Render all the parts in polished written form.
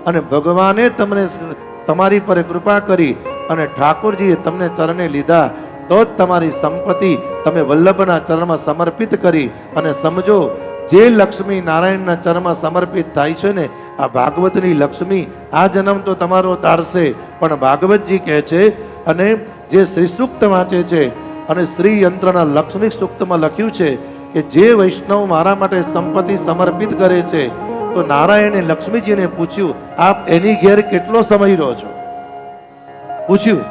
અને ભગવાને તમને તમારી પર કૃપા કરી અને ઠાકોરજીએ તમને ચરણે લીધા, તો જ તમારી સંપત્તિ તમે વલ્લભના ચરણમાં સમર્પિત કરી. અને સમજો, જે લક્ષ્મી નારાયણના ચરણમાં સમર્પિત થાય છે ને, આ ભાગવતની લક્ષ્મી આ જન્મ તો તમારો તારશે. પણ ભાગવતજી કહે છે, અને જે શ્રી સૂક્ત વાંચે છે અને શ્રી યંત્રના લક્ષ્મી સૂક્તમાં લખ્યું છે કે જે વૈષ્ણવ મારા માટે સંપત્તિ સમર્પિત કરે છે, તો નારાયણે લક્ષ્મીજીને પૂછ્યું, આપ એની ઘેર કેટલો સમય રહો છો? પૂછ્યું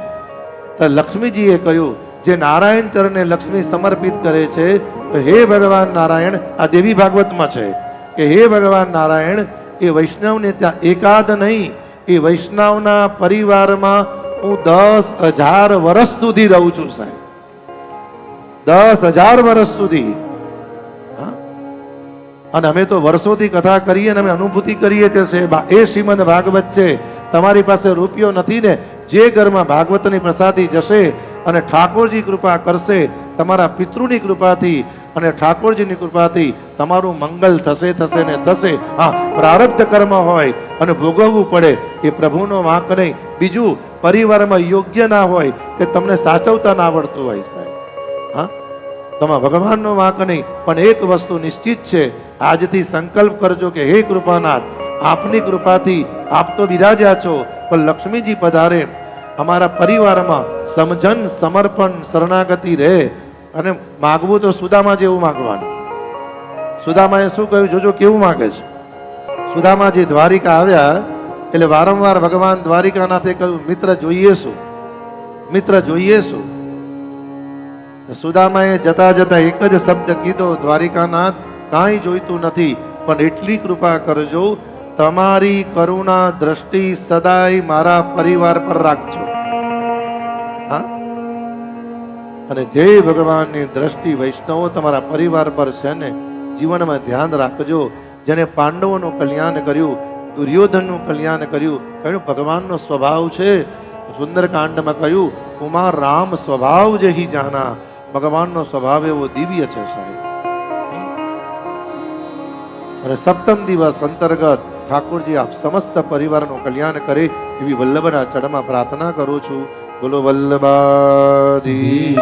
તો લક્ષ્મીજીએ કહ્યું, જે નારાયણ ચરણે લક્ષ્મી સમર્પિત કરે છે, તો હે ભગવાન નારાયણ, આ દેવી ભાગવતમાં છે કે હે ભગવાન નારાયણ, એ વૈષ્ણવને ત્યાં એકાદ નહીં, એ વૈષ્ણવના પરિવારમાં હું 10,000 વર્ષ સુધી રહું છું સાહેબ. 10,000 વર્ષ સુધી. અને અમે તો વર્ષોથી કથા કરીએ અને અમે અનુભૂતિ કરીએ છીએ. એ શ્રીમદ ભાગવત છે. તમારી પાસે રૂપિયો નથી ને, જે ઘરમાં ભાગવતની પ્રસાદી જશે અને ઠાકોરજી કૃપા કરશે, તમારા પિતૃની કૃપાથી અને ઠાકોરજીની કૃપાથી તમારું મંગલ થશે થશે ને થશે. હા, પ્રારબ્ધ કર્મ હોય અને ભોગવવું પડે, એ પ્રભુનો વાંક નહીં. બીજું, પરિવારમાં યોગ્ય ના હોય કે તમને સાચવતા ના આવડતું હોય સાહેબ, હા, તમારા ભગવાનનો વાંક નહીં. પણ એક વસ્તુ નિશ્ચિત છે, આજથી સંકલ્પ કરજો કે હે કૃપાનાથ, આપની કૃપાથી આપ તો બિરાજ્યા છો, પણ લક્ષ્મીજી પધારે, અમારા પરિવારમાં સમજન સમર્પણ શરણાગતિ રહે. અને માગવું તો સુદામા જેવું માગવાનું. સુદામાએ શું કહ્યું જોજો, કેવું માગે છે. સુદામાજી દ્વારિકા આવ્યા એટલે વારંવાર ભગવાન દ્વારિકાનાથે કહ્યું, મિત્ર જોઈએ શું, મિત્ર જોઈએ શું. સુદામાએ જતા જતા એક જ શબ્દ કીધો, દ્વારિકાનાથ, કાંઈ જોઈતું નથી, પણ એટલી કૃપા કરજો, તમારી કરુણા દ્રષ્ટિ સદાય મારા પરિવાર પર રાખજો. હા, અને જે ભગવાનની દ્રષ્ટિ વૈષ્ણવો તમારા પરિવાર પર છે ને, જીવનમાં ધ્યાન રાખજો. જેને પાંડવોનું કલ્યાણ કર્યું, દુર્યોધનનું કલ્યાણ કર્યું, કહ્યું ભગવાનનો સ્વભાવ છે. સુંદરકાંડમાં કહ્યું, કુમાર રામ સ્વભાવ જેહી જાના. ભગવાનનો સ્વભાવ એવો દિવ્ય છે સાહેબ. અને સપ્તમ દિવસ અંતર્ગત ઠાકોરજી આપ સમસ્ત પરિવારનું કલ્યાણ કરે એવી વલ્લભના ચરણમાં પ્રાર્થના કરું છું. બોલો વલ્લભાધીશ.